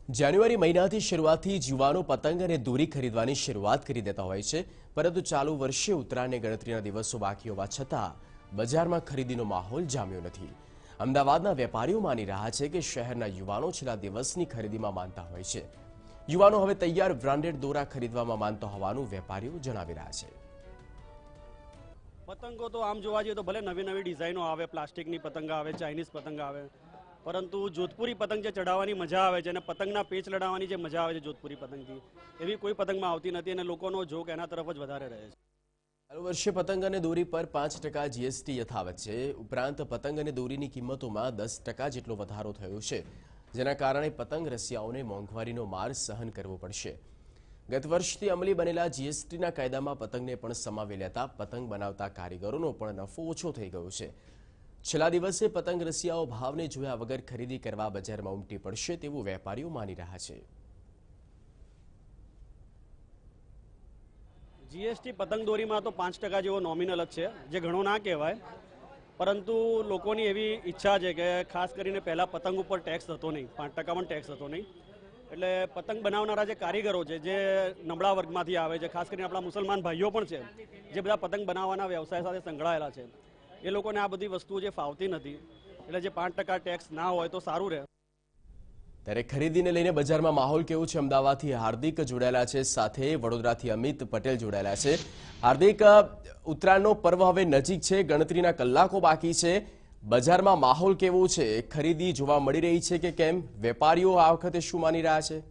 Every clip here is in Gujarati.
જાન્યુઆરી મહિનાથી શરૂઆતથી જ યુવાનો પતંગ અને દોરી ખરીદવાની શરૂઆત કરી દેતા હોય છે, પરંતુ ચાલુ વર્ષે ઉત્તરાયણને ગણતરીના દિવસો બાકી હોવા છતાં બજારમાં ખરીદીનો માહોલ જામ્યો નથી। અમદાવાદના વેપારીઓ માની રહ્યા છે કે શહેરના યુવાનો છેલ્લા દિવસની ખરીદીમાં માનતા હોય છે। યુવાનો હવે તૈયાર બ્રાન્ડેડ દોરા ખરીદવામાં માનતા હોવાનું વેપારીઓ જણાવી રહ્યા છે। પતંગો તો આમ જોવા જઈએ તો ભલે નવી નવી ડિઝાઇનો આવે, પ્લાસ્ટિકની પતંગ આવે, ચાઇનીઝ પતંગ આવે, પરંતુ જોધપુરી પતંગ જે ચડાવવાની મજા આવે છે અને પતંગના પેચ લડાવવાની જે મજા આવે છે જોધપુરી પતંગથી, એવી કોઈ પતંગમાં આવતી નથી અને લોકોનો જોક એના તરફ જ વધારે રહે છે। ચાલુ વર્ષે પતંગ અને દોરી પર 5% જીએસટી યથાવત છે। ઉપરાંત પતંગ અને દોરીની કિંમતોમાં 10% જેટલો વધારો થયો છે, જેના કારણે પતંગ રસિયાઓને મોંઘવારીનો માર સહન કરવો પડશે। ગત વર્ષથી અમલી બનેલા જીએસટીના કાયદામાં પતંગને પણ સમાવી લેતા પતંગ બનાવતા કારીગરોનો પણ નફો ઓછો થઈ ગયો છે। છેલ્લા દિવસે પતંગ રસિયાઓ ભાવને જોયા વગર ખરીદી કરવા બજારમાં ઉમટી પડશે તેવું વેપારીઓ માની રહ્યા છે। જીએસટી પતંગ દોરીમાં તો 5% જેવો નોમિનલ જ છે, જે ઘણો ના કહેવાય, પરંતુ લોકોની એવી ઈચ્છા છે કે ખાસ કરીને પહેલાં પતંગ ઉપર ટેક્સ હતો નહીં, 5% પણ ટેક્સ હતો નહીં, એટલે પતંગ બનાવનારા જે કારીગરો છે, જે નબળા વર્ગમાંથી આવે છે, ખાસ કરીને આપણા મુસલમાન ભાઈઓ પણ છે જે બધા પતંગ બનાવવાના વ્યવસાય સાથે સંકળાયેલા છે, એ લોકોને આ બધી વસ્તુઓ જે ફાવતી નથી, એટલે જે 5% ટેક્સ ના હોય તો સારું રહે। ત્યારે ખરીદીને લઈને બજારમાં માહોલ કેવો છે? અમદાવાદથી હાર્દિક જોડાયેલા છે, સાથે વડોદરાથી અમિત પટેલ જોડાયેલા છે। હાર્દિક, ઉત્તરાયણનો પર્વ હવે નજીક છે, ગણતરીના કલાકો બાકી છે, બજારમાં માહોલ કેવો છે? ખરીદી જોવા મળી રહી છે કે કેમ? વેપારીઓ આ વખતે શું માની રહ્યા છે?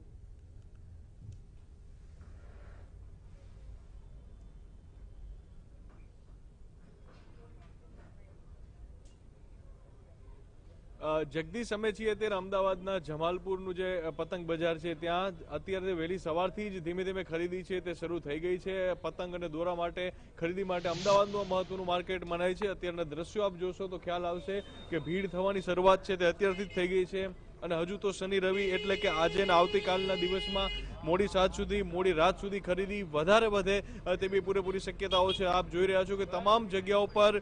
જગદીશ, અમે છીએ અત્યારે અમદાવાદના જમાલપુરનું જે પતંગ બજાર છે, ત્યાં અત્યારે વહેલી સવારથી જ ધીમે ધીમે ખરીદી છે તે શરૂ થઈ ગઈ છે। પતંગ અને દોરા માટે ખરીદી માટે અમદાવાદનું મહત્વનું માર્કેટ મનાય છે। અત્યારના દ્રશ્યો આપ જોશો તો ખ્યાલ આવશે કે ભીડ થવાની શરૂઆત છે તે અત્યારથી જ થઈ ગઈ છે, અને હજુ તો શનિ રવિ એટલે કે આજે અને આવતીકાલના દિવસમાં મોડી સાંજ સુધી, મોડી રાત સુધી ખરીદી વધારે વધે તેવી પૂરેપૂરી શક્યતાઓ છે। આપ જોઈ રહ્યા છો કે તમામ જગ્યાઓ પર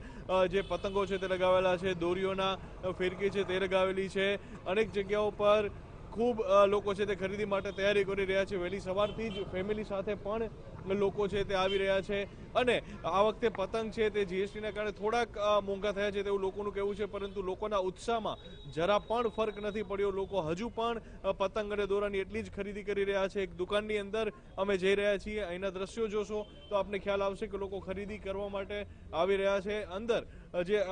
જે પતંગો છે તે લગાવેલા છે, દોરીઓના ફિરકી છે તે લગાવેલી છે, અનેક જગ્યાઓ પર ખૂબ લોકો છે તે ખરીદી માટે તૈયારી કરી રહ્યા છે। વહેલી સવારથી જ ફેમિલી સાથે પણ લોકો છે તે આવી રહ્યા છે, અને આ વખતે પતંગ છે તે જીએસટીના કારણે થોડાક મોંઘા થયા છે તેવું લોકોનું કહેવું છે, પરંતુ લોકોના ઉત્સાહમાં જરા પણ ફરક નથી પડ્યો। લોકો હજુ પણ પતંગ અને દોરાની એટલી જ ખરીદી કરી રહ્યા છે। એક દુકાનની અંદર અમે જઈ રહ્યા છીએ, અહીંના દ્રશ્યો જોશો તો આપને ખ્યાલ આવશે કે લોકો ખરીદી કરવા માટે આવી રહ્યા છે। અંદર જે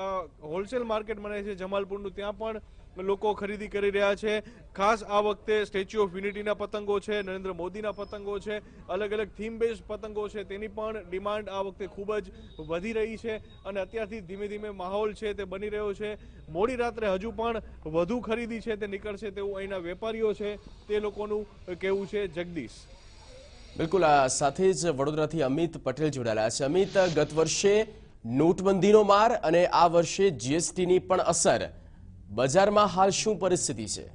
હોલસેલ માર્કેટ મનાય છે જમાલપુરનું, ત્યાં પણ લોકો ખરીદી કરી રહ્યા છે। ખાસ આ વખતે સ્ટેચ્યુ ઓફ યુનિટીના પતંગો છે, નરેન્દ્ર મોદીના પતંગો છે, અલગ અલગ થીમ બેઝ પતંગો છે, તેની પણ ડિમાન્ડ આ વખતે ખૂબ જ વધી રહી છે, અને અત્યારથી ધીમે ધીમે માહોલ છે તે બની રહ્યો છે। મોડી રાત્રે હજુ પણ વધુ ખરીદી છે તે નીકળશે તેવું અહીંના વેપારીઓ છે તે લોકોનું કહેવું છે। જગદીશ, બિલકુલ, આ સાથે જ વડોદરાથી અમિત પટેલ જોડાયેલા છે। અમિત, ગત વર્ષે નોટબંધીનો માર અને આ વર્ષે જીએસટીની પણ અસર, બજારમાં હાલ શું પરિસ્થિતિ છે?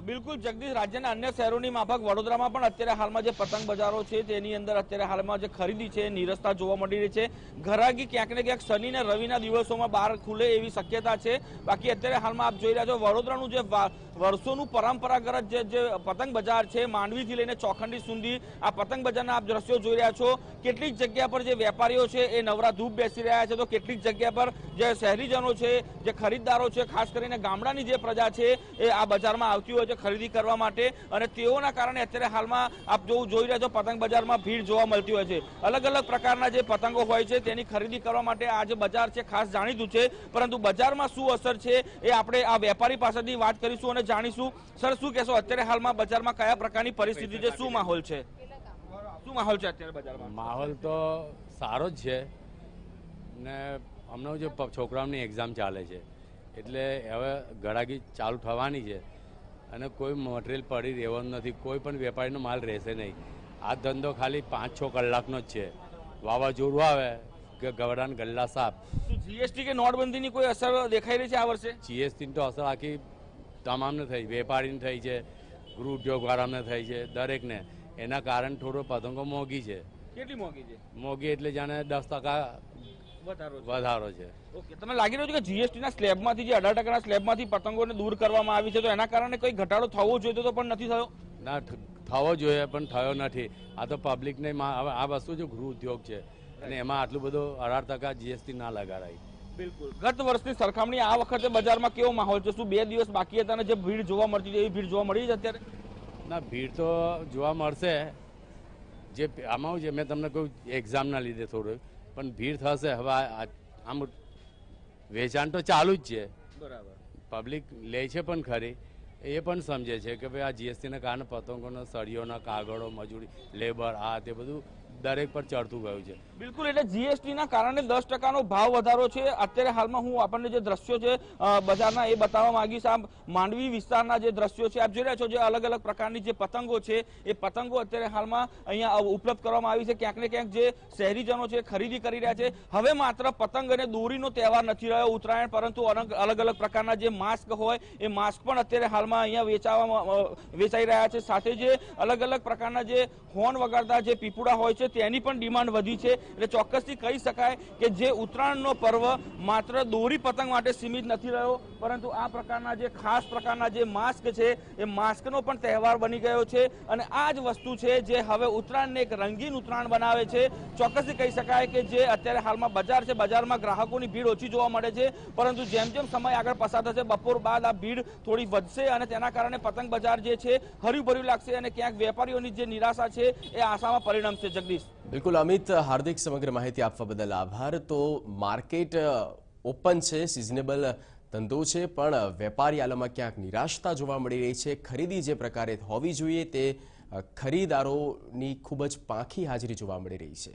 બિલકુલ જગદીશ, રાજ્યના અન્ય શહેરોની માફક વડોદરામાં પણ અત્યારે હાલમાં જે પતંગ બજારો છે તેની અંદર અત્યારે હાલમાં જે ખરીદી છે નીરસતા જોવા મળી રહી છે। ઘરાકી ક્યાંક ને ક્યાંક શનિ અને રવિના દિવસોમાં બહાર ખુલે એવી શક્યતા છે। બાકી અત્યારે હાલમાં આપ જોઈ રહ્યા છો વડોદરાનું જે વર્ષોનું પરંપરાગત જે પતંગ બજાર છે, માંડવીથી લઈને ચોખંડી સુધી આ પતંગ બજારના આપ દ્રશ્યો જોઈ રહ્યા છો। કેટલીક જગ્યા પર જે વેપારીઓ છે એ નવરા ધૂપ બેસી રહ્યા છે, તો કેટલીક જગ્યા પર જે શહેરીજનો છે, જે ખરીદદારો છે, ખાસ કરીને ગામડાની જે પ્રજા છે એ આ બજારમાં આવતી હોય છે ખરીદી કરવા માટે, અને તેઓના કારણે અત્યારે હાલમાં આપ જોઈ રહ્યા છો પતંગ બજારમાં ભીડ જોવા મળતી હોય છે। અલગ અલગ પ્રકારના જે પતંગો હોય છે તેની ખરીદી કરવા માટે આ જે બજાર છે ખાસ જાણીતું છે, પરંતુ બજારમાં શું અસર છે એ આપણે આ વેપારી પાસેથી વાત કરીશું અને જાણીશું। સર, શું કહેશો, અત્યારે હાલમાં બજારમાં કયા પ્રકારની પરિસ્થિતિ છે, શું માહોલ છે? શું માહોલ છે અત્યારે બજારમાં? માહોલ તો સારો જ છે, ને હમણાં જે છોકરાઓની એક્ઝામ ચાલે છે એટલે હવે ગળાગી ચાલુ થવાની છે, અને કોઈ મટીરિયલ પડી રહેવાનું નથી, કોઈ પણ વેપારીનો માલ રહેશે નહીં। આ ધંધો ખાલી 5-6 કલાકનો જ છે, વાવાઝોડું આવે કે ગવડાન ગલ્લા સાફ। જીએસટી કે નોટબંધીની કોઈ અસર દેખાઈ રહી છે આ વર્ષે? જીએસટીની તો અસર આખી તમામને થઈ, વેપારીને થઈ છે, ગૃહ ઉદ્યોગવાળાને થઈ છે, દરેકને। એના કારણે થોડો પતંગો મોંઘી છે। કેટલી મોંઘી છે? મોંઘી એટલે જાણે 10% વધારો છે. ઓકે, તમને લાગી રહ્યું છે કે જીએસટી ના સ્લેબમાંથી જે 18% ના સ્લેબમાંથી પતંગોને દૂર કરવામાં આવી છે તો એના કારણે કોઈ ઘટાડો થવો જોઈએ તો પણ નથી થયો? ના, થવો જોઈએ પણ થયો નથી. આ તો પબ્લિકને હવે આ વસ્તુ જો ગૃહ ઉદ્યોગ છે અને એમાં આટલું બધું 18% જીએસટી ના લગાડાય. બિલકુલ. ગત વર્ષની સરખામણી આ વખતે બજારમાં કેવો માહોલ છે? શું 2 દિવસ બાકી હતા અને જે ભીડ જોવા મળતી હતી એવી ભીડ જોવા મળી છે અત્યારે? ના, ભીડ તો જોવા મળશે. જે આમાં છે મેં તમને કહ્યું એક્ઝામના લીધે થોડું, પણ ભીડ થશે. હવે આમ વેચાણ તો ચાલુ જ છે, બરાબર. પબ્લિક લે છે પણ ખરી. એ પણ સમજે છે કે ભાઈ આ જીએસટીને કારણે પતંગોના સળીઓના કાગળો, મજૂરી, લેબર, આ તે બધું દરેક પર ચડતું ગયું છે. બિલકુલ. એટલે જીએસટી ના કારણે 10% નો ભાવ વધારો છે. અત્યારે હાલમાં હું આપણને જે દ્રશ્યો છે બજારના એ બતાવવા માંગીશ. આ માંડવી વિસ્તારના જે દ્રશ્યો છે આપ જોઈ રહ્યા છો, જે અલગ અલગ પ્રકારની જે પતંગો છે એ પતંગો અત્યારે હાલમાં અહીંયા ઉપલબ્ધ કરવામાં આવી છે. ક્યાંક ને ક્યાંક જે શહેરીજનો છે ખરીદી કરી રહ્યા છે. હવે માત્ર પતંગ અને દોરીનો તહેવાર નથી રહ્યો ઉત્તરાયણ, પરંતુ અલગ અલગ પ્રકારના જે માસ્ક હોય એ માસ્ક પણ અત્યારે હાલમાં અહીંયા વેચાઈ રહ્યા છે. સાથે જે અલગ અલગ પ્રકારના જે હોર્ન વગાડતા જે પીપુડા હોય છે તેની પણ ડિમાન્ડ વધી છે. એટલે ચોક્કસથી કહી શકાય કે જે ઉત્તરાયણનો પર્વ માત્ર દોરી પતંગ માટે સીમિત નથી રહ્યો, પરંતુ આ પ્રકારના જે ખાસ પ્રકારના જે માસ્ક છે એ માસ્કનો પણ તહેવાર બની ગયો છે. અને આ જ વસ્તુ છે જે હવે ઉત્તરાયણને એક રંગીન ઉત્તરાયણ બનાવે છે. ચોક્કસથી કહી શકાય કે જે અત્યારે હાલમાં બજાર છે, બજારમાં ગ્રાહકોની ભીડ ઓછી જોવા મળે છે, પરંતુ જેમ જેમ સમય આગળ પસાર થશે બપોર બાદ આ ભીડ થોડી વધશે અને તેના કારણે પતંગ બજાર જે છે હર્યું ભર્યું લાગશે અને ક્યાંક વેપારીઓની જે નિરાશા છે એ આશામાં પરિણમશે. જગદીશ. બિલકુલ અમિત, હાર્દિક સમગ્ર માહિતી આપવા બદલ આભાર. તો માર્કેટ ઓપન છે, સિઝનેબલ ધંધો છે, પણ વેપારી આલામાં ક્યાંક નિરાશતા જોવા મળી રહી છે. ખરીદી જે પ્રકારે હોવી જોઈએ તે ખરીદારોની ખૂબ જ પાંખી હાજરી જોવા મળી રહી છે.